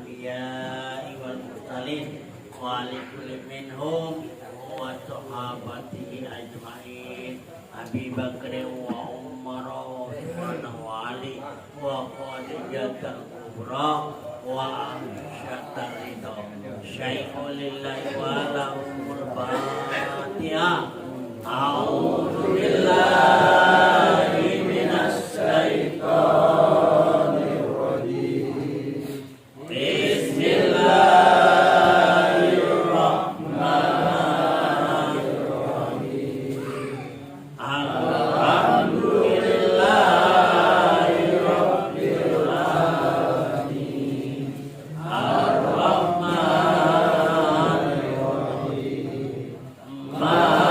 anbiya'i wal mursalin wa li kulli minhum wa sahabatihi ajma'in Abi Bakr wa Umar wa Uthman wa Ali wa Khadijah al-Kubra wa Aisyah ridha syai'un lillahi wa lahumul Fatihah. A'udzu billahi minas syaitonir rajim. Bismillahirrahmanirrahim. Alhamdulillahi rabbil alamin. Ar-Rahmanir Rahim. Maliki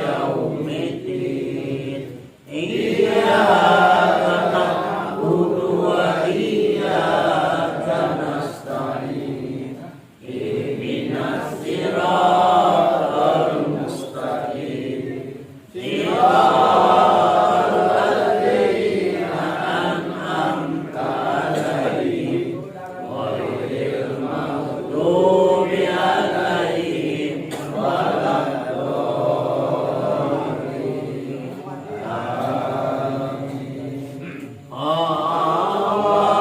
yaumiddin. Iyyaka na'budu wa iyyaka nasta'in. Ihdinas siratal mustaqim. Siratal ladzina an'amta 'alaihim ghairil maghdubi 'alaihim waladdallin. Allahumma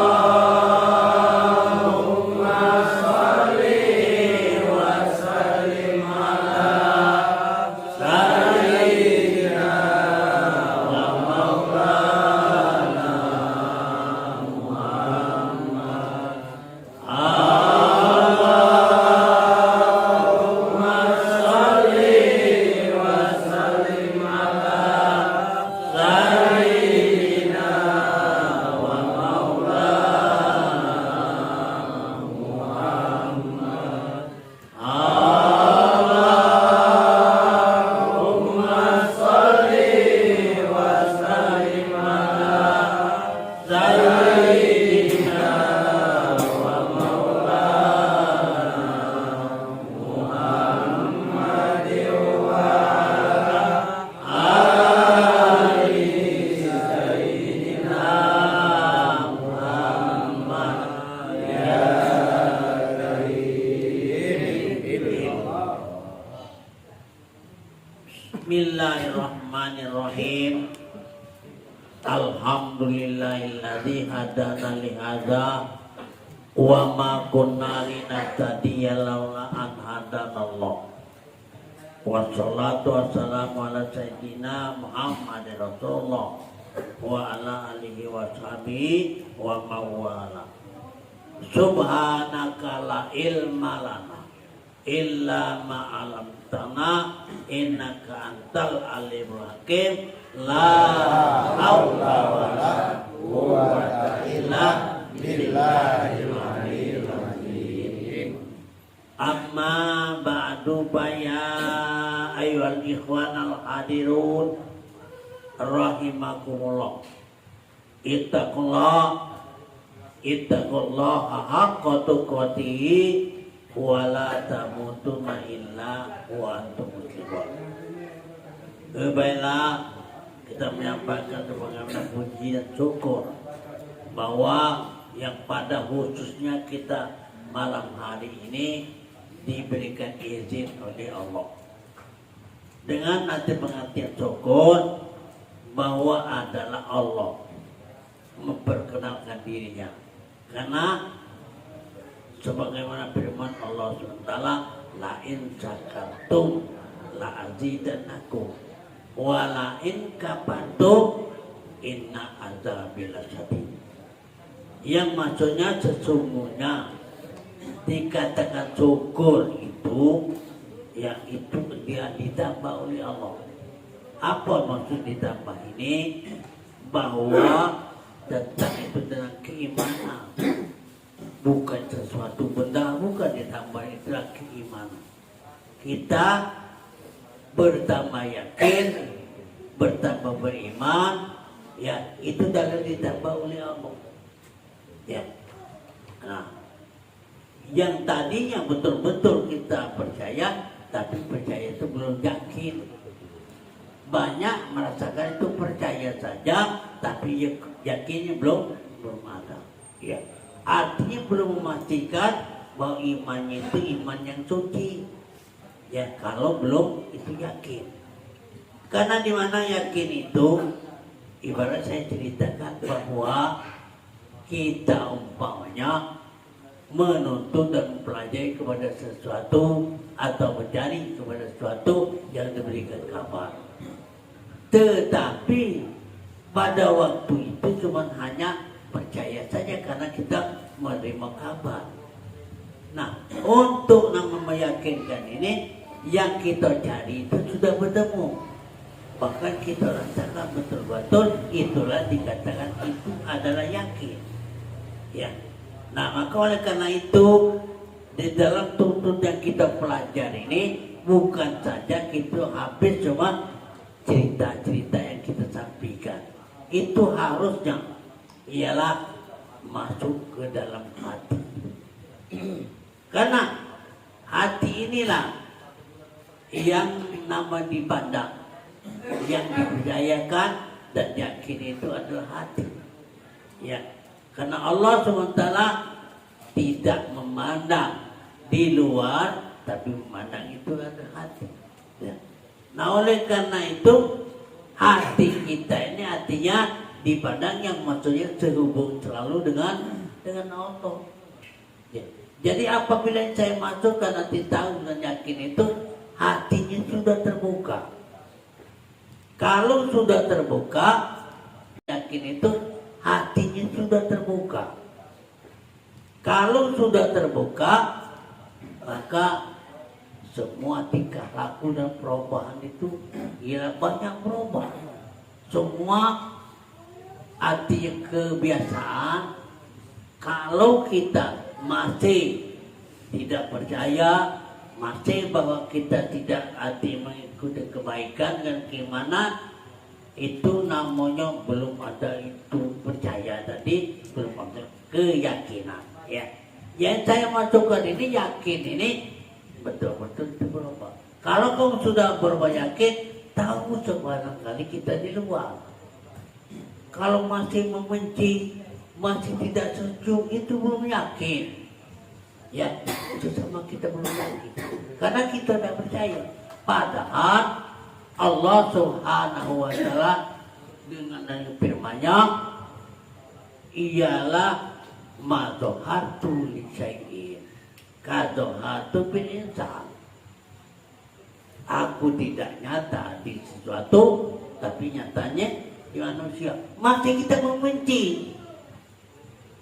shalli wa sallim ala sayyidina wa maulana Muhammad. Allahumma shalli wa sallim ala sayyidina wa maulana Muhammad. Allahumma shalli wa sallim ala sayyidina wa maulana Muhammad wa ali sayyidina Muhammad ya karim. Bismillahirrahmanirrahim. Alhamdulillahilladzi hadana li hadza wa ma kunna linahtadiya laula an hadanallah. Wassalatu wassalamu ala sayyidina Muhammadin Rasulullah wa ala alihi wa sahbihi wa mawala. Subhanaka la ilma lana illa ma 'allamtana innaka antal alimul hakim. La haula wala quwwata illa billahil aliyyil azim. Amma ba'du ya ayyuhal ikhwanal hadirun rahimakumullah. Ittaqullaha haqqa tuqatih wa la tamutunna illa wa antum muslimun. Baiklah, kita menyampaikan kepada puji dan syukur bahwa yang pada khususnya kita malam hari ini diberikan izin oleh Allah dengan arti pengertian syukur bahwa adalah Allah memperkenalkan dirinya, karena sebagaimana firman Allah SWT, la in syakartum la azidannakum wa la in kafartum inna azabi lasyadid. Yang maksudnya sesungguhnya dikatakan syukur itu, yang itu dia ditambah oleh Allah. Apa maksud ditambah ini? Bahwa datang itu dengan keimanan, bukan sesuatu benda, bukan ditambah itulah keimanan. Kita bertambah yakin, bertambah beriman, ya itu dalam ditambah oleh Allah. Ya, nah, yang tadinya betul-betul kita percaya, tapi percaya itu belum yakin. Banyak merasakan itu percaya saja, tapi yakinnya belum ada. Ya, artinya belum memastikan bahwa imannya itu iman yang suci. Ya, kalau belum itu yakin. Karena di mana yakin itu, ibarat saya ceritakan bahwa kita umpamanya menuntut dan mempelajari kepada sesuatu atau mencari kepada sesuatu yang diberikan kabar. Tetapi pada waktu itu cuma hanya percaya saja karena kita menerima kabar. Nah, untuk meyakinkan ini, yang kita cari itu sudah bertemu. Bahkan kita rasakan betul-betul, itulah dikatakan itu adalah yakin. Ya. Nah, maka oleh karena itu, di dalam tuntut yang kita pelajari ini, bukan saja kita habis cuma cerita-cerita yang kita sampaikan. Itu harusnya ialah masuk ke dalam hati. Karena hati inilah yang nama dipandang, yang dipercayakan dan yakin itu adalah hati. Ya, karena Allah SWT tidak memandang di luar, tapi memandang itu adalah hati. Ya. Nah, oleh karena itu hati kita ini artinya dipandang yang maksudnya sehubung selalu dengan Allah. Ya. Jadi apabila saya masuk karena tahu dan yakin itu, hatinya sudah terbuka. Kalau sudah terbuka, yakin itu hatinya sudah terbuka. Kalau sudah terbuka, maka semua tingkah laku dan perubahan itu banyak berubah. Semua artinya kebiasaan. Kalau kita masih tidak percaya, masih bahwa kita tidak mengikuti kebaikan dan gimana, itu namanya belum ada itu percaya tadi, belum ada keyakinan. Ya, yang saya masukkan ini yakin ini betul-betul itu berubah. Kalau kamu sudah berubah yakin, tahu sebarangkali kita di luar. Kalau masih membenci, masih tidak setuju, itu belum yakin. Ya, itu sama kita belum yakin. Karena kita tidak percaya. Padahal Allah Subhanahu wa Ta'ala dengan firman-Nya, ialah ma dzahartu li syai'in ka dzahartu bil insan. Aku tidak nyata di sesuatu, tapi nyatanya di manusia. Masih kita membenci.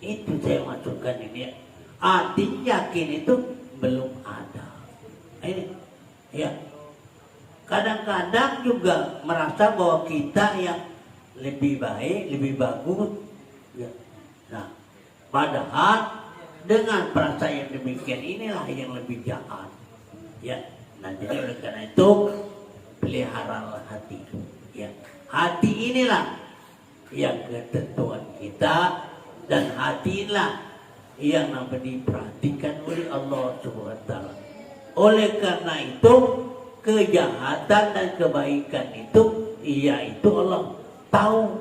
Itu saya masukkan ini. Arti yakin itu belum ada. Ini, ya. Kadang-kadang juga merasa bahwa kita yang lebih baik, lebih bagus. Ya. Nah, padahal dengan perasaan yang demikian inilah yang lebih jahat. Ya. Nah, jadi oleh karena itu peliharalah hati. Ya. Hati inilah yang ketentuan kita, dan hati inilah yang diperhatikan oleh Allah Subhanahu wa Ta'ala. Oleh karena itu, kejahatan dan kebaikan itu, yaitu Allah tahu.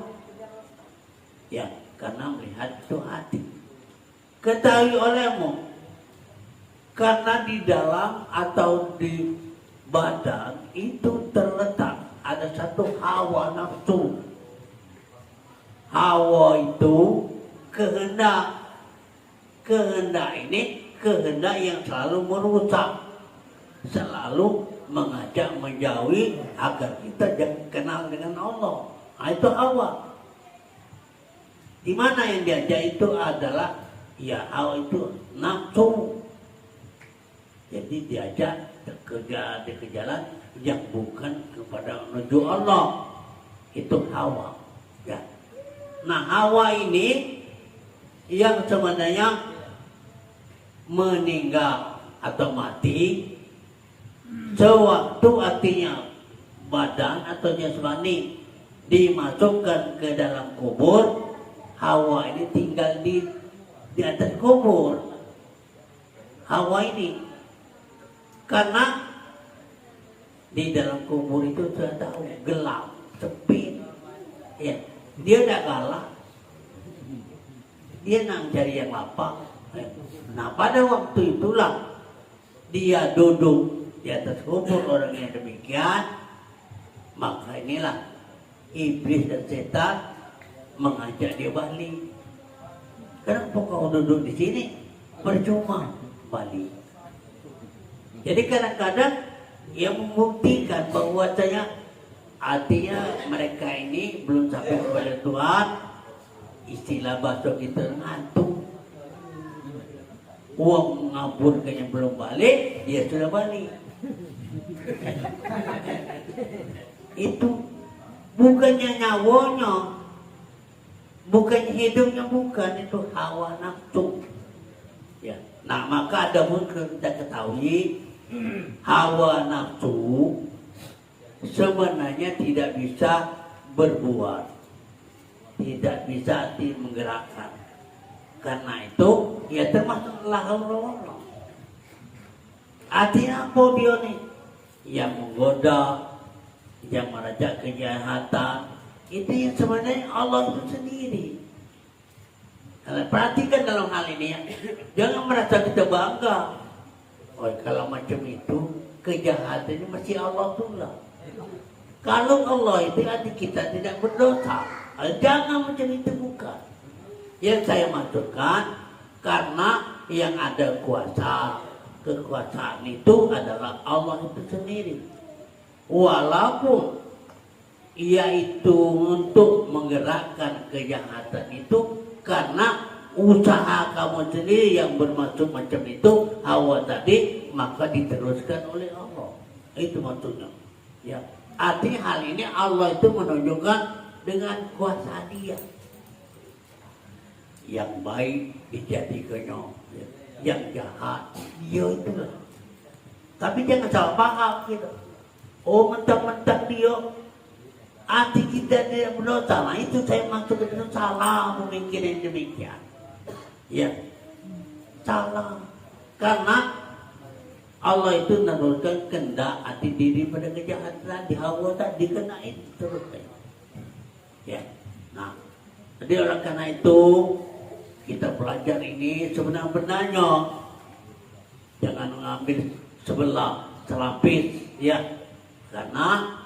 Ya, karena melihat itu hati. Ketahui olehmu, karena di dalam atau di badan itu terletak ada satu hawa nafsu. Hawa itu kehendak. Kehendak ini kehendak yang selalu merusak, selalu mengajak menjauhi agar kita jangan kenal dengan Allah. Nah, itu hawa. Di mana yang diajak itu adalah ya hawa itu nafsu. Jadi diajak ke jalan yang bukan kepada menuju Allah. Itu hawa. Ya. Nah, hawa ini yang sebenarnya meninggal atau mati sewaktu artinya badan atau jasmani dimasukkan ke dalam kubur. Hawa ini tinggal di atas kubur. Hawa ini karena di dalam kubur itu sudah tahu gelap, sepi. Ya, dia tidak galak. dia nak cari yang lapang. Nah pada waktu itulah dia duduk di atas kubur orang yang demikian, maka inilah iblis dan setan mengajak dia balik. Kenapa kau duduk di sini? Percuma balik. Jadi kadang-kadang yang membuktikan bahwasanya artinya mereka ini belum sampai kepada Tuhan, istilah bahasa kita ngantuk. Uang mengaburkannya belum balik, dia sudah balik. Itu bukannya nyawanya, bukannya hidupnya, bukan, itu hawa nafsu. Ya. Nah maka ada mungkin kita ketahui hawa nafsu sebenarnya tidak bisa berbuat, tidak bisa menggerakkan. Karena itu ya termasuk lahul. Artinya apa dia nih? Yang menggoda, yang merajak kejahatan, itu yang sebenarnya Allah itu sendiri. Perhatikan dalam hal ini ya, jangan merasa kita bangga. Oh kalau macam itu kejahatan ini masih Allah pula. Kalau Allah itu arti kita tidak berdosa. Jangan macam itu, bukan. Yang saya maksudkan karena yang ada kuasa, kekuasaan itu adalah Allah itu sendiri. Walaupun ia itu untuk menggerakkan kejahatan itu karena usaha kamu sendiri yang bermaksud macam itu, hawa tadi, maka diteruskan oleh Allah. Itu maksudnya. Ya, artinya hal ini Allah itu menunjukkan dengan kuasa Dia. Yang baik dijadikannya, yang jahat dia itulah. Tapi jangan salah paham gitu. Oh mentang-mentang dia arti kita tidak berdosa. Nah itu saya maksud itu salah memikirkan demikian. Ya, salah. Karena Allah itu menurunkan kehendak hati diri pada kejahatan di hawa tadi kena itu terus. Ya, nah jadi oleh karena itu kita belajar ini sebenarnya jangan mengambil sebelah selapis ya, karena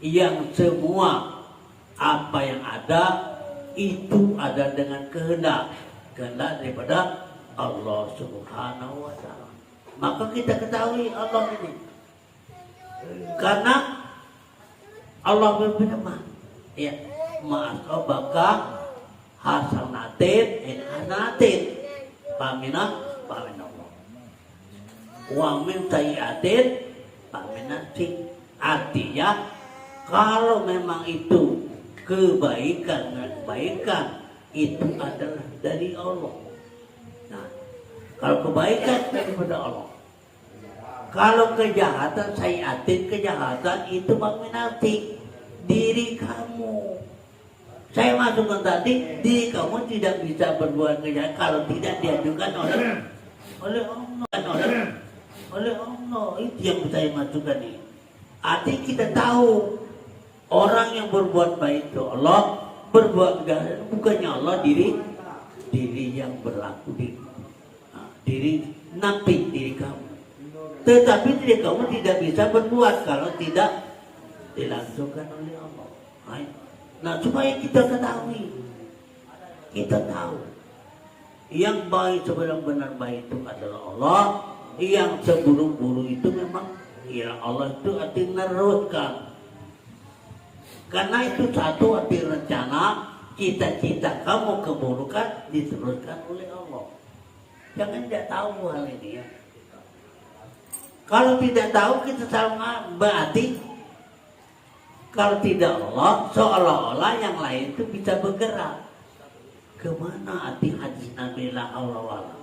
yang semua apa yang ada itu ada dengan kehendak daripada Allah Subhanahu wa Ta'ala. Maka kita ketahui Allah ini karena Allah berfirman ya, ma'asabaka hasanatin hasanatin paminah paminallah wa min sayyiatin paminati. Artinya kalau memang itu kebaikan itu adalah dari Allah. Nah, kalau kebaikan daripada Allah, kalau kejahatan kejahatan itu paminati diri kamu. Saya masukkan tadi, diri kamu tidak bisa berbuat kejahatan kalau tidak diajukan oleh Allah. Oleh Allah, itu yang saya masukkan ini. Artinya kita tahu orang yang berbuat baik itu Allah, berbuat kejahatan bukannya Allah, diri yang berlaku diri nanti diri kamu. Tetapi diri kamu tidak bisa berbuat kalau tidak dilangsungkan oleh Allah. Nah, supaya kita ketahui, kita tahu yang baik sebenar-benar baik itu adalah Allah, yang seburuk-buruk itu memang ya Allah itu arti meneruskan. Karena itu satu arti rencana, cita-cita kamu keburukan diteruskan oleh Allah. Jangan tidak tahu hal ini ya. Kalau tidak tahu kita salah, berarti kalau tidak Allah, seolah-olah yang lain itu bisa bergerak. Kemana arti hadis Nabi la Allah wala?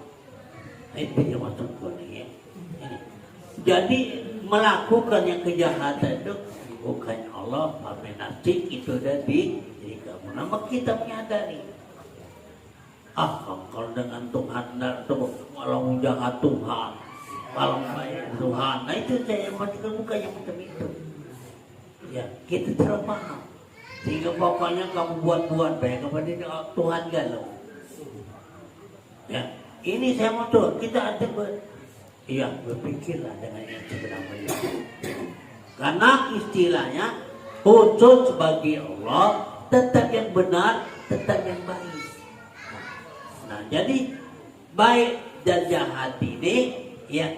Itu yang maksudku nih ya. Jadi melakukan yang kejahatan itu bukan Allah, paminati itu dari diri kamu. Nama kita menyadari. Kalau dengan Tuhan itu kalau jahat Tuhan, kalau baik Tuhan, nah itu saya maksudkan bukan yang macam itu. Ya, kita terpaham. Sehingga pokoknya kamu buat-buat baik kepada Tuhan galau. Ya, ini saya mau tuh kita ada berpikirlah dengan yang sebenarnya. Karena istilahnya khusus bagi Allah tetap yang benar, tetap yang baik. Nah, jadi baik dan jahat ini ya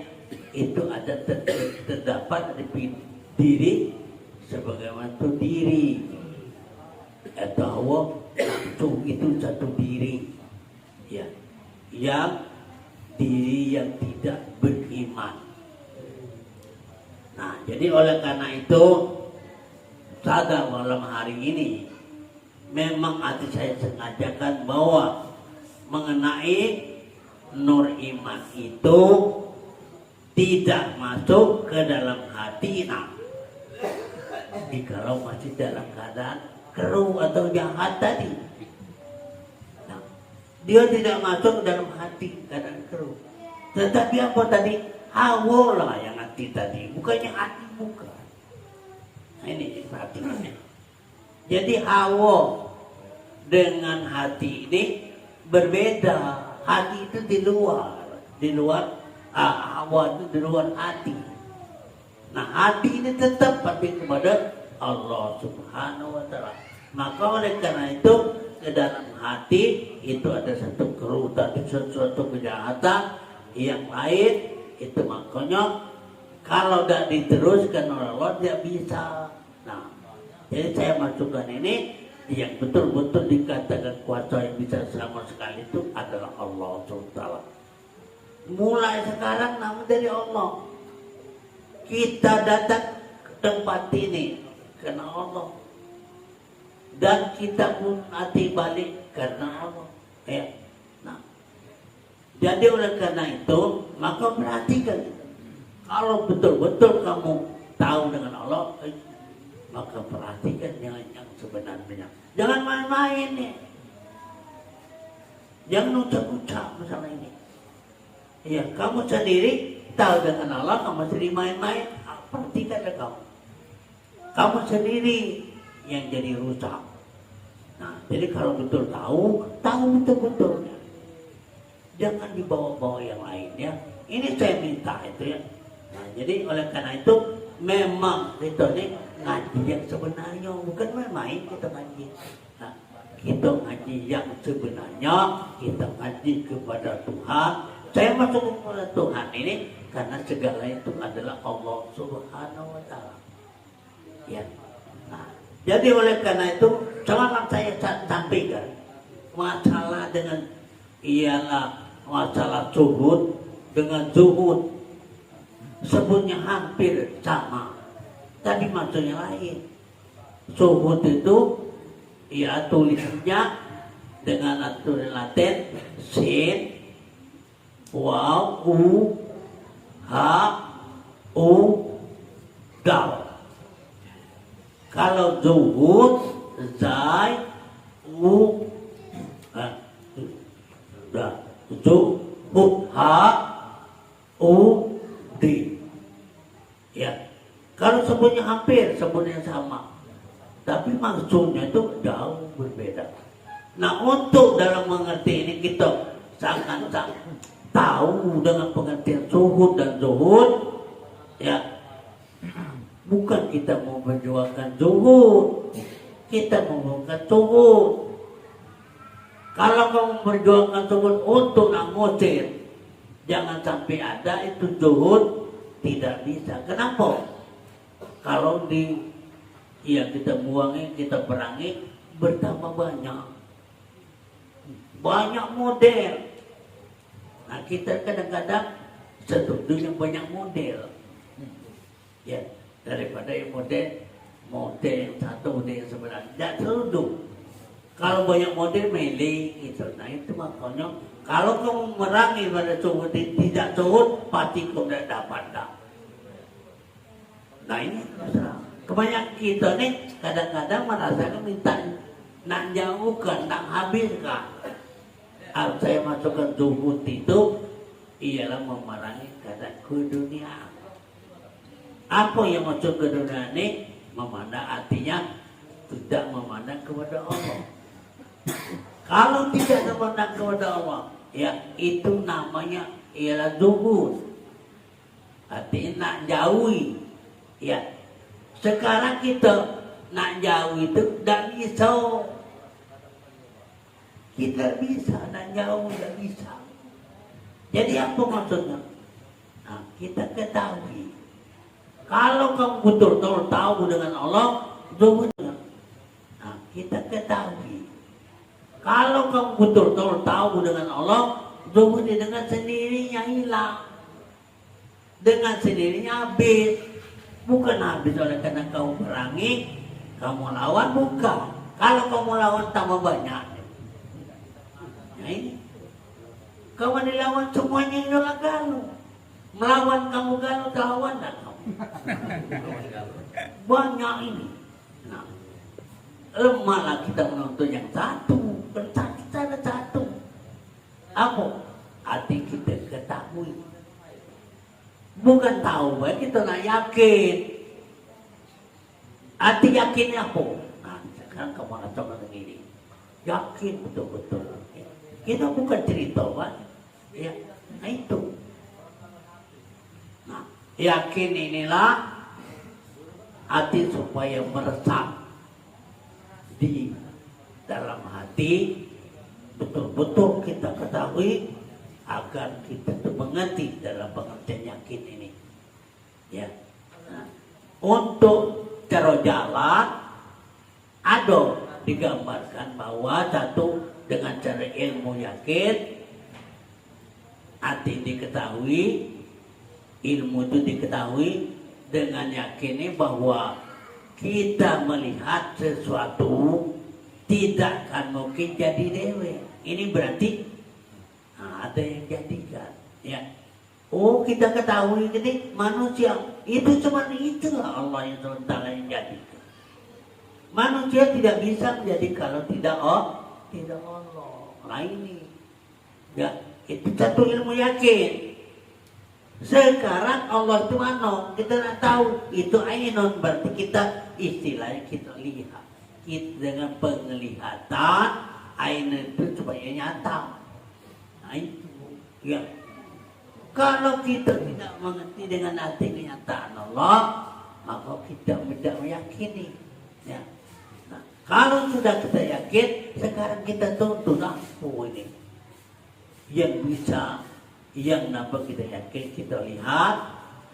itu ada terdapat di diri sebagaimana itu diri atau hawa nafsu itu satu diri ya yang diri yang tidak beriman. Nah, jadi oleh karena itu pada malam hari ini memang hati saya sengajakan bahwa mengenai nur iman itu tidak masuk ke dalam hati. Nah, jikalau masih dalam keadaan keruh atau jahat tadi, nah, dia tidak masuk ke dalam hati keadaan keruh. Tetapi apa tadi? Hawa lah yang hati tadi, bukannya hati bukan. Nah, ini perhatiannya. Jadi hawa dengan hati ini berbeda. Hati itu di luar hawa itu di luar hati. Nah, hati ini tetap patuh kepada Allah Subhanahu wa Ta'ala. Maka oleh karena itu ke dalam hati itu ada satu kerutan, sesuatu kejahatan yang lain itu, makanya kalau tidak diteruskan oleh Allah tidak bisa. Nah, jadi saya masukkan ini yang betul-betul dikatakan kuasa yang bisa sama sekali itu adalah Allah SWT. Mulai sekarang namun dari Allah. Kita datang ke tempat ini karena Allah. Dan kita pun hati balik karena Allah. Ya. Nah, jadi oleh karena itu, maka perhatikan. Kalau betul-betul kamu tahu dengan Allah, maka perhatikan dengan yang sebenarnya. Jangan main-main nih. Jangan ucap-ucap masalah ini. Ya, kamu sendiri tahu dengan Allah, kamu sendiri main-main. Perhatikanlah kamu. Kamu sendiri yang jadi rusak. Nah, jadi kalau betul tahu betul-betulnya. Jangan dibawa-bawa yang lainnya. Ini saya minta itu ya. Nah, jadi oleh karena itu memang itu nih ngaji yang sebenarnya, bukan main-main kita ngaji. Nah, kita ngaji yang sebenarnya, kita ngaji kepada Tuhan. Saya masuk kepada Tuhan ini karena segala itu adalah Allah Subhanahu wa Ta'ala. Ya. Nah, jadi oleh karena itu selamat saya sampaikan masalah dengan ialah masalah zuhud dengan zuhud sebutnya hampir sama, tapi maksudnya lain. Zuhud itu ya tulisnya dengan tulisan Latin sin waw u ha u dal. Kalau zuhud zai u zuhud ha u di. Ya, kalau sebutnya hampir, sebutnya sama, tapi maksudnya itu jauh berbeda. Nah, untuk dalam mengerti ini kita sangat tahu dengan pengertian zuhud dan zuhud, ya, bukan kita mau menjualkan zuhud, kita membuka zuhud. Kalau kamu berjuangkan zuhud untuk ngusir, jangan sampai ada itu zuhud, tidak bisa. Kenapa? Kalau kita buangi, kita perangi, bertambah banyak model. Nah, kita kadang-kadang setuju yang banyak model. Ya, daripada yang model satu model yang sebenarnya tidak setuju. Kalau banyak model milih gitu. Nah, itu makanya kalau kamu merangi pada zuhud tidak zuhud, pasti kamu tidak dapat. Nah, ini masalah. Kebanyakan kita nih kadang-kadang merasakan minta nak jauhkan, nak habiskan. Saya masukkan zuhud itu ialah memerangi keadaan ke dunia. Apa yang masuk ke dunia ini? Memandang artinya tidak memandang kepada Allah. Kalau tidak memandang kepada Allah, ya itu namanya ialah zuhud. Artinya nak jauhi. Ya. Sekarang kita nak jauh itu tak bisa. Kita bisa nak jauh, tak bisa. Jadi apa maksudnya? Nah, kita ketahui. Kalau kamu betul-betul tahu dengan Allah, zuhud. Nah, kita ketahui. Kalau kamu betul-betul tahu dengan Allah, zuhud dengan sendirinya hilang. Dengan sendirinya habis. Bukan habis oleh karena kamu perangi, kamu lawan, bukan. Kalau kamu lawan tambah banyak. Nah ini. Kamu dilawan semuanya inilah galuh. Melawan kamu galuh, lawan dan kamu. Banyak ini. Nah, lemahlah kita menuntut yang satu. Kita ada satu. Apa? Hati kita ketahui. Bukan tahu, kita nak yakin. Hati yakinnya apa? Nah, sekarang kamu rasakan ini. Yakin betul-betul. Kita bukan cerita, Pak. Ya, nah itu. Nah, yakin inilah hati supaya meresap di dalam hati, betul-betul kita ketahui agar kita mengerti dalam pengertian yakin ini. Ya. Nah, untuk cara jalan ada digambarkan bahwa satu dengan cara ilmu yakin, hati diketahui, ilmu itu diketahui dengan yakinnya bahwa kita melihat sesuatu tidak akan mungkin jadi dewe. Ini berarti ada yang jadikan. Ya. Oh, kita ketahui ini manusia itu cuma itulah Allah yang sementara yang jadikan. Manusia tidak bisa menjadi kalau tidak tidak Allah. Nah ini. Ya, itu satu ilmu yakin. Sekarang Allah itu mana? Kita tak tahu. Itu ainun, berarti kita istilahnya kita lihat. Kita dengan penglihatan ainun itu supaya nyata. Nah itu. Ya. Kalau kita tidak mengerti dengan hati kenyataan Allah, maka kita tidak meyakini. Ya. Nah, kalau sudah kita yakin, sekarang kita tuntut apa ini yang bisa, yang nampak kita yakin, kita lihat,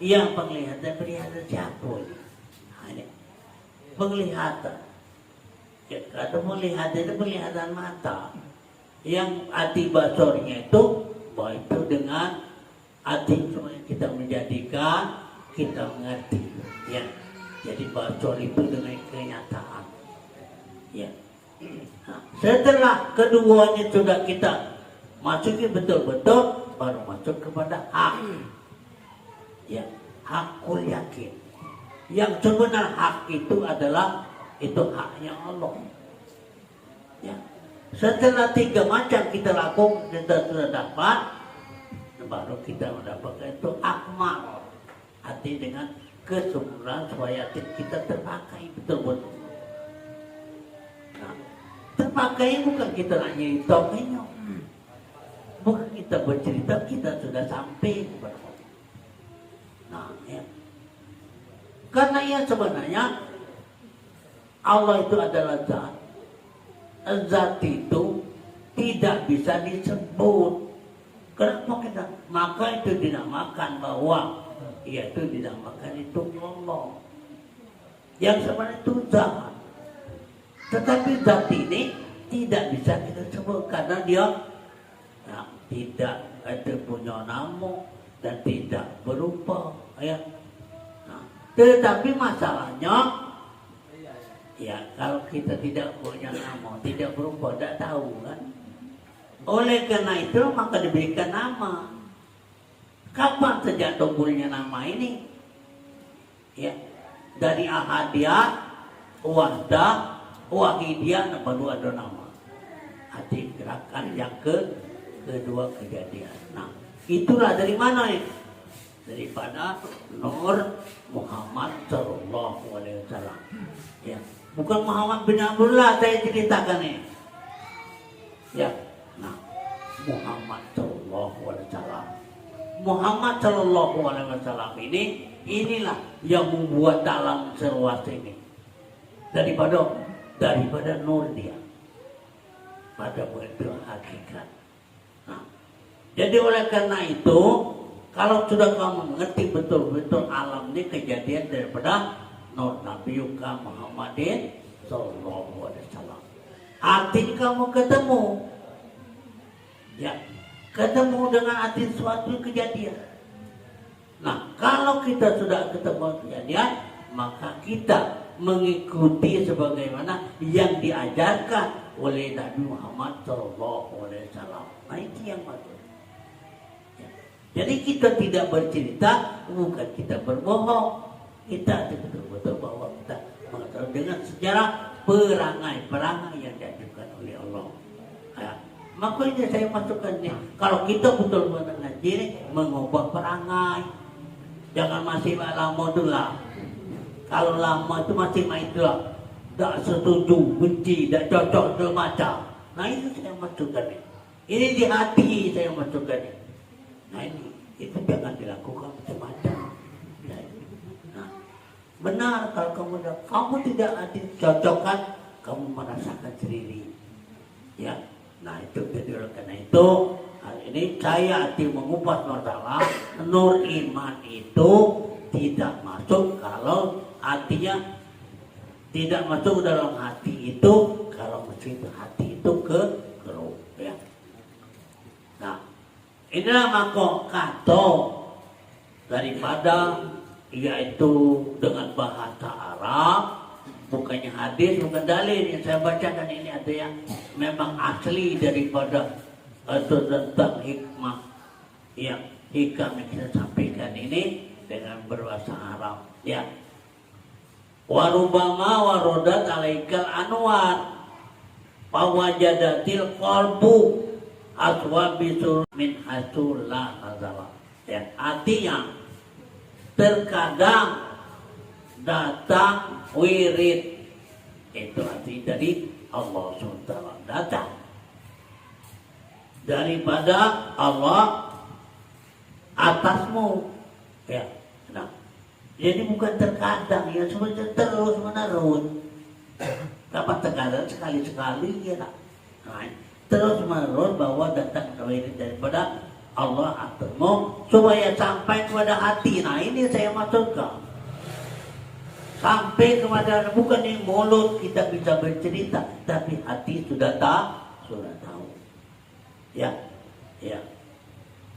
yang penglihatan siapa ini? Nah, ini penglihatan. Ya, kalau melihat itu penglihatan mata. Yang hati basornya itu, bahwa itu dengan hati kita menjadikan kita mengerti. Ya, jadi basor itu dengan kenyataan. Ya. Nah, setelah keduanya sudah kita masuki betul-betul, baru masuk kepada hak. Ya, hakul yakin. Yang sebenarnya hak itu adalah itu haknya Allah. Ya. Setelah 3 macam kita lakukan, kita sudah dapat, baru kita mendapatkan itu akmal. Hati dengan kesempurnaan supaya hati kita terpakai betul-betul. Nah, terpakai bukan kita hanya hitungnya. Bukan kita bercerita, kita sudah sampai kepada Allah. Nah, ya. Karena ya sebenarnya Allah itu adalah zat. Zat itu tidak bisa disebut. Kenapa kita? Maka itu dinamakan bahwa yaitu dinamakan itu Allah. Yang sebenarnya itu zat. Tetapi zat ini tidak bisa kita sebut karena dia tidak ada punya nama dan tidak berupa. Ya. Nah, tetapi masalahnya ya kalau kita tidak punya nama, tidak berupa, tidak tahu kan. Oleh karena itu maka diberikan nama. Kapan sejak tumbuhnya nama ini? Ya, dari Ahadiyah, Wahdah, Wahidiyah, baru ada nama. Hati gerakan yang kedua kejadian. Nah, itulah dari mana ini? Daripada Nur Muhammad Sallallahu Alaihi Wasallam. Ya, bukan Muhammad bin Abdullah saya ceritakan ini. Ya, nah Muhammad Sallallahu Alaihi Wasallam. Muhammad Sallallahu Alaihi Wasallam inilah yang membuat alam seluas ini daripada nur dia pada betul hakikat. Nah, jadi oleh karena itu, kalau sudah kamu mengerti betul-betul alam ini kejadian daripada nur Nabi Muhammadin Sallallahu Alaihi Wasallam. Artinya kamu ketemu, ya, ketemu dengan arti suatu kejadian. Nah, kalau kita sudah ketemu kejadian, maka kita mengikuti sebagaimana yang diajarkan oleh Nabi Muhammad Sallallahu Alaihi Wasallam. Nah, itu yang maksud. Ya. Jadi kita tidak bercerita, bukan kita berbohong. Kita betul-betul bahwa kita mengetahui dengan sejarah perangai-perangai yang diajarkan oleh Allah. Ya. Makanya saya masukkan ini. Kalau kita betul-betul mengaji ini, mengubah perangai. Jangan masih lama dulu lah. Kalau lama itu masih main dulu. Tak setuju, benci, tak cocok, macam. Nah itu saya masukkan ini. Ini di hati saya masukkan ini. Nah ini, itu jangan dilakukan macam-macam. Ya. Nah, benar kalau kamu tidak cocokkan, kamu merasakan sendiri. Ya. Nah itu jadi oleh karena itu hari ini saya mengupas masalah nur iman itu tidak masuk kalau artinya tidak masuk dalam hati itu kalau masuk hati itu ke ruh ya. Nah inilah makokato daripada yaitu dengan bahasa Arab. Bukannya hadis, bukan dalil yang saya bacakan ini ada yang memang asli daripada atau tentang hikmah yang hikam yang saya sampaikan ini dengan berbahasa Arab. Ya. Warubama warodat alaikal anwar pawajadatil qalbu aswabisul min hasullah nazala. Ya, artinya terkadang datang wirid itu arti dari Allah SWT datang daripada Allah atasmu ya. Nah, jadi bukan terkadang ya, sebenarnya terus menerus. Kapan terkadang sekali-sekali ya. Nah, terus menerus bahwa datang wirid daripada Allah atasmu supaya sampai kepada hati. Nah ini saya maksudkan. Sampai kepada bukan yang mulut kita bisa bercerita, tapi hati sudah tahu. Ya, ya.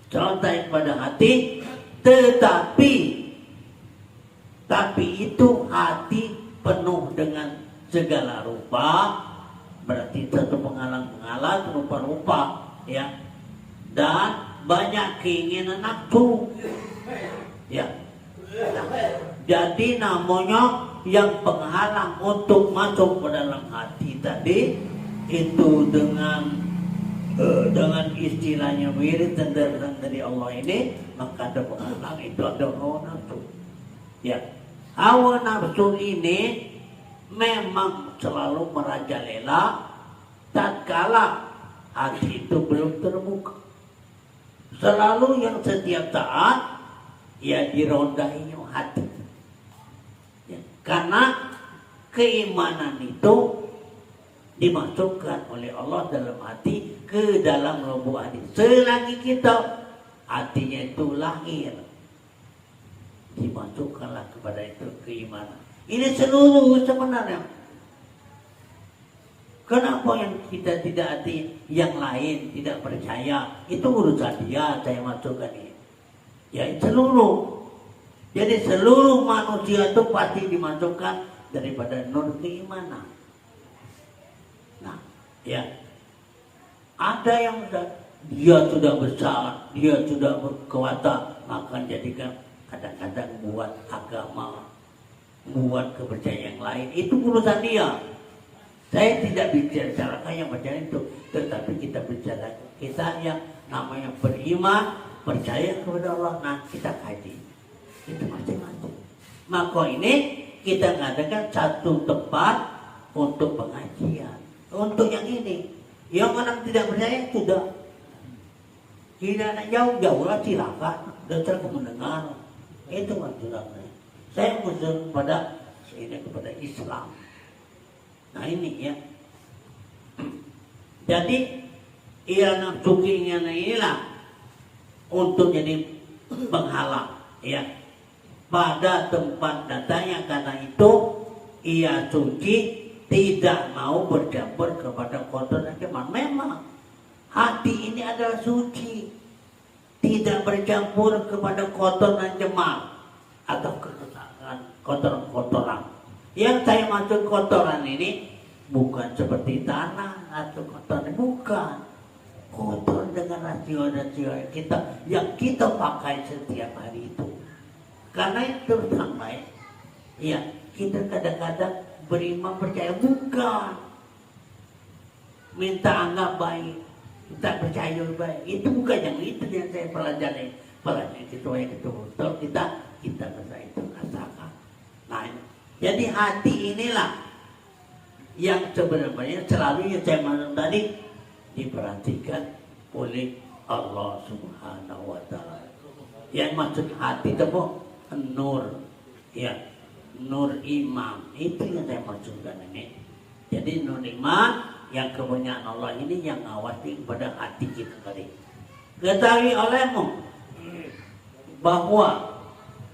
Sampai kepada hati, tetapi itu hati penuh dengan segala rupa, berarti satu penghalang-penghalang rupa-rupa, ya. Dan banyak keinginan nafsu, ya. Nah, jadi namanya yang penghalang untuk masuk ke dalam hati tadi itu dengan istilahnya wirid dan dari Allah ini, maka ada penghalang itu ada hawa nafsu. Ya, hawa nafsu ini memang selalu merajalela tatkala hati itu belum terbuka. Selalu yang setiap saat ya dirondainya hati ya, karena keimanan itu dimasukkan oleh Allah dalam hati ke dalam lubuk hati. Selagi kita hatinya itu lahir, dimasukkanlah kepada itu keimanan. Ini seluruh sebenarnya. Kenapa yang kita tidak hati yang lain tidak percaya, itu urusan dia, saya masukkan ini. Ya seluruh. Jadi seluruh manusia itu pasti dimasukkan daripada nur keimanan. Nah, ya. Ada yang dia sudah besar, dia sudah berkuasa, maka jadikan kadang-kadang buat agama, buat kepercayaan yang lain. Itu urusan dia. Saya tidak bicarakan yang macam itu, tetapi kita bicara kita yang namanya beriman, percaya kepada Allah. Nah kita kaji itu masing-masing. Maka ini kita mengadakan satu tempat untuk pengajian untuk yang ini. Yang orang tidak percaya sudah. Tidak jauh-jauh lah silakan. Dasar mendengar. Itu maksudnya. Saya usul kepada Islam. Nah ini ya. Jadi ia nafsu keinginan inilah untuk jadi penghalang ya pada tempat datanya, karena itu ia suci, tidak mau bercampur kepada kotor dan cemar. Memang hati ini adalah suci, tidak bercampur kepada kotor dan cemar atau kotoran-kotoran. Yang saya maksud kotoran ini bukan seperti tanah atau kotoran, bukan. Kotor dengan rasio-rasio yang kita pakai setiap hari itu. Karena itu sampai ya kita kadang-kadang beriman percaya, bukan minta anggap baik, minta percaya baik. Itu bukan yang saya pelajari itu yang betul kita bisa itu rasakan. Nah, jadi hati inilah yang sebenarnya selalu yang saya maksud tadi diperhatikan oleh Allah Subhanahu wa Ta'ala. Yang maksud hati itu nur, ya, nur iman. Itu yang saya maksudkan ini. Jadi nur iman yang kepunyaan Allah ini yang ngawasi kepada hati kita tadi. Ketahui olehmu bahwa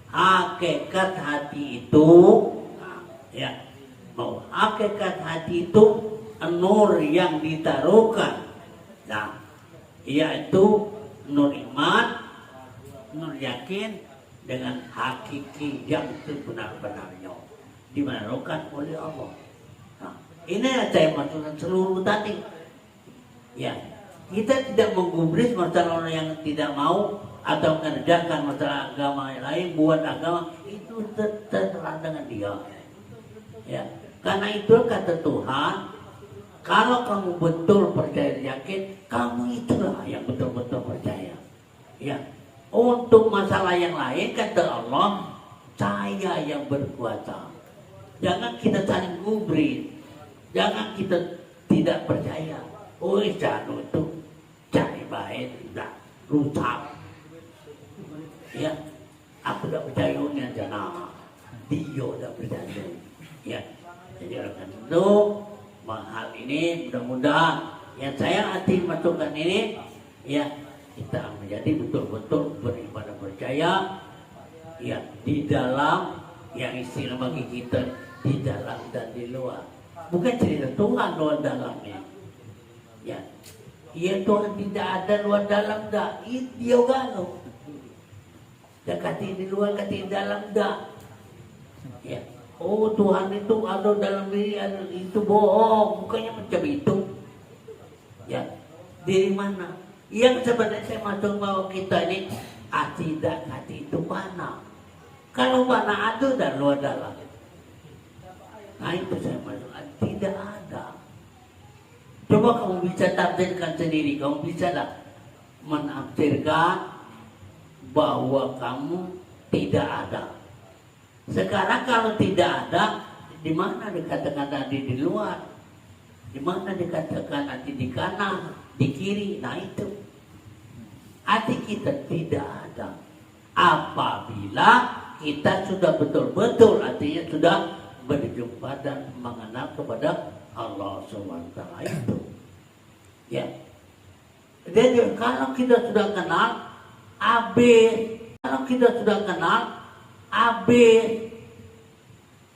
hakikat hati itu, ya, bahwa hakikat hati itu nur yang ditaruhkan. Nah, yaitu nur iman, nur yakin dengan hakiki yang sebenar-benarnya ditaruhkan oleh Allah. Nah, ini yang saya maksudkan seluruh tadi. Ya, kita tidak menggubris masalah orang yang tidak mau atau mengerjakan masalah agama lain, buat agama itu terserah dengan dia. Ya, karena itu kata Tuhan, kalau kamu betul percaya yakin, kamu itulah yang betul-betul percaya. Ya, untuk masalah yang lain kata Allah, saya yang berkuasa. Jangan kita saling gubris, jangan kita tidak percaya. Oh, jangan itu cari baik, tidak rusak. Ya, aku tidak percaya ini jangan, dia tidak percaya. Ya, jadi oleh itu hal ini mudah-mudahan yang saya hati masukkan ini, ya, kita menjadi betul-betul beribadah percaya, ya, di dalam yang istilah bagi kita di dalam dan di luar. Bukan cerita Tuhan luar dalamnya. Ya, ya Tuhan tidak ada luar dalam dah. Dia galau. Dan kata di luar, kata di dalam dah. Ya. Oh, Tuhan itu ada dalam diri, itu bohong, bukannya macam itu. Ya, diri mana? Yang sebenarnya saya maksud bahwa kita ini tidak hati itu mana? Kalau mana ada dan luar dalam. Nah itu saya maksud, tidak ada. Coba kamu bisa tafsirkan sendiri, kamu bisa lah menafsirkan bahwa kamu tidak ada. Sekarang kalau tidak ada, di mana dikatakan tadi di luar? Di mana dikatakan nanti di kanan, di kiri? Nah itu. Hati kita tidak ada. Apabila kita sudah betul-betul, artinya sudah berjumpa dan mengenal kepada Allah SWT itu. Ya. Jadi kalau kita sudah kenal, habis. Kalau kita sudah kenal, habis.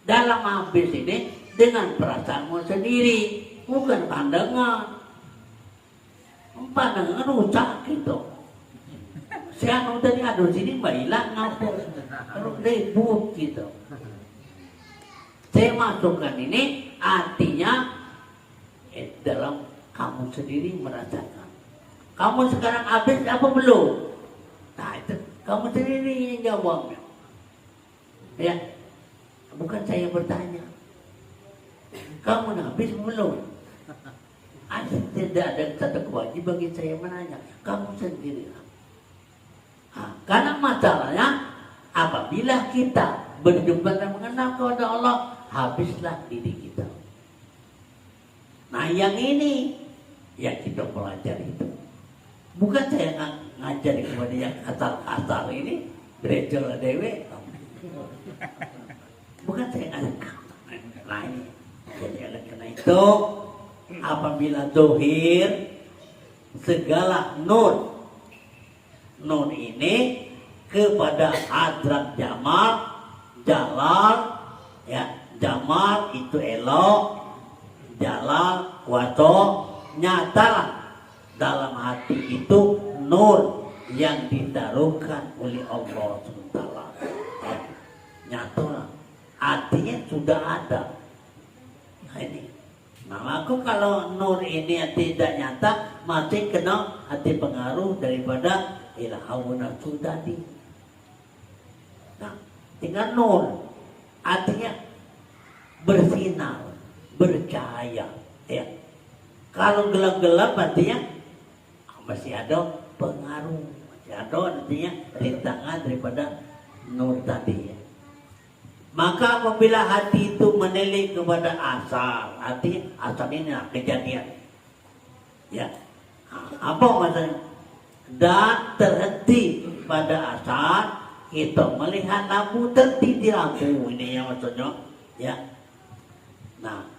Dalam habis ini dengan perasaanmu sendiri, bukan pandangan. Pandangan rusak gitu. Saya tadi ada sini hilang ngapur, terus ribut gitu. Saya masukkan ini artinya dalam kamu sendiri merasakan. Kamu sekarang habis apa belum? Nah itu kamu sendiri yang jawabnya. Ya, bukan saya bertanya. Kamu habis belum? Tidak ada satu kewajiban bagi saya menanya. Kamu sendiri. Nah, karena masalahnya apabila kita berjumpa dan mengenal kepada Allah, habislah diri kita. Nah yang ini yang kita pelajari itu. Bukan saya ngajari kepada yang asal-asal ini gereja dewe. Bukan saya ngajak. Nah ini. Jadi oleh karena itu apabila zahir segala nur ini kepada hadrat jamal, jalal, ya jamal itu elok, jalal kuato, nyatalah dalam hati itu nur yang ditaruhkan oleh Allah SWT. Ya, nyatalah hatinya sudah ada. Nah ini. Nah aku kalau nur ini tidak nyata masih kena hati pengaruh daripada ilhamu nafsu tadi. Nah, tinggal nur artinya bersinar, bercahaya. Ya. Kalau gelap-gelap artinya masih ada pengaruh, masih ada artinya rintangan daripada nur tadi. Ya. Maka apabila hati itu menilik kepada asal, artinya asal ini kejadian. Ya, apa maksudnya? Dan terhenti pada asal, kita melihat lampu terhenti di lampu ini yang maksudnya. Ya, nah,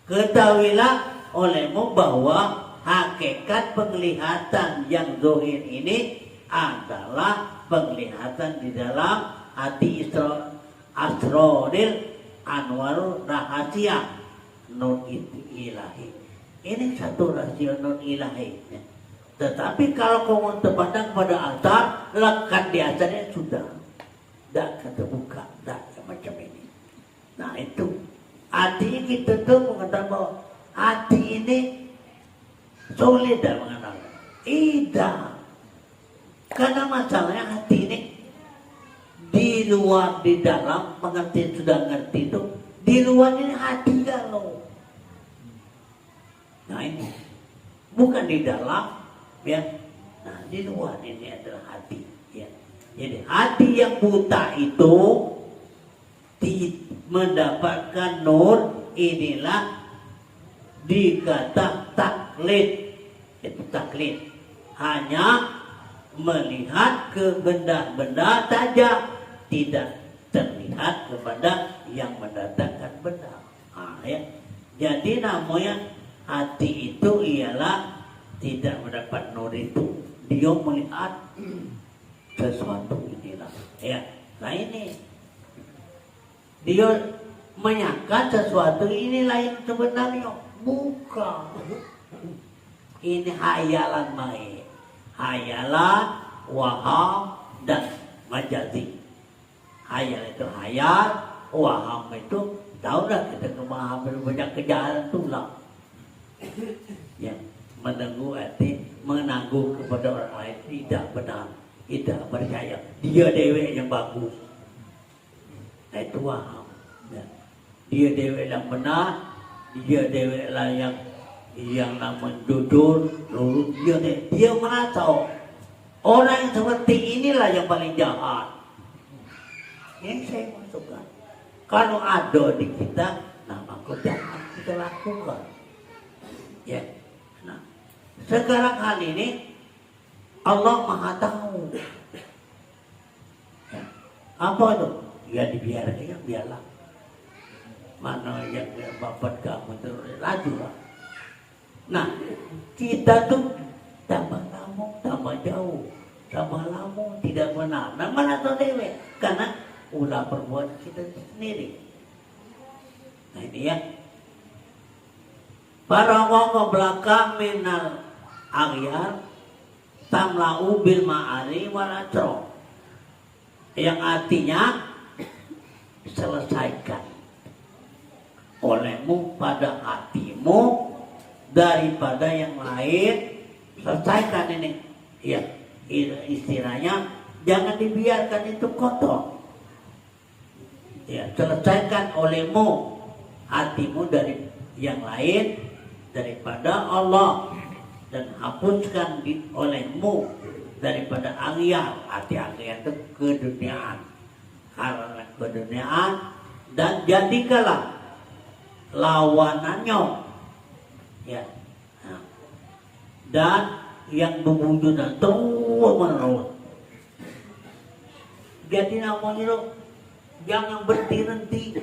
ketahuilah olehmu bahwa hakikat penglihatan yang zahir ini adalah penglihatan di dalam hati asrodil anwarul rahasia nur ilahi. Ini satu rahasia nur ilahi. Tetapi kalau kamu terpandang pada asar, lekat di asarnya sudah tidak keterbuka, tidak macam ini. Nah itu artinya kita tuh mengatakan bahwa hati ini sulit dan mengenal. Tidak, karena masalahnya hati ini di luar di dalam mengerti sudah ngerti itu, di luar ini hati galau. Nah ini bukan di dalam, ya. Nah di luar ini adalah hati. Ya. Jadi hati yang buta itu mendapatkan nur inilah dikata taklid. Itu taklid, hanya melihat ke benda-benda saja, tidak terlihat kepada yang mendatangkan benda. Ya. Jadi namanya hati itu ialah tidak mendapat nur itu, dia melihat sesuatu inilah. Ya, nah ini dia menyangka sesuatu inilah yang sebenarnya, bukan. Ini hayalan main, hayalan, waham dan majazi. Hayal itu hayal, waham itu tahu dah kita kemahaman banyak kejahatan tulang. Ya, menangguh kepada orang lain tidak benar, tidak percaya. Dia dewek yang bagus. Nah, itu waham. Ya. Dia dewek yang benar, dia dewek lah yang namanya jujur, lurus. Dia merasa orang yang seperti inilah yang paling jahat. Yang saya masukkan. Kalau ada di kita, nah maka jangan kita lakukan. Ya. Nah, sekarang hal ini Allah Maha tahu. Ya. Apa itu? Ya dibiarkan, ya biarlah. Mana yang bapak kamu terus laju lah. Nah, kita tuh tambah lama, tambah jauh, tambah lama tidak benar. Nah, mana tahu dewe? Karena ulah perbuatan kita sendiri. Nah ini ya. Para wong belakang minal aghyar tamla'u bil ma'ari wal ajro. Yang artinya selesaikan olehmu pada hatimu daripada yang lain. Selesaikan ini. Ya, istilahnya jangan dibiarkan itu kotor. Ya, selesaikan olehmu hatimu dari yang lain daripada Allah, dan hapuskan olehmu daripada aghyar. Hati aghyar itu keduniaan, karena keduniaan, dan jadikanlah lawanannya, ya, dan yang berwujudan terus menerus. Jadi namanya lo jangan berhenti.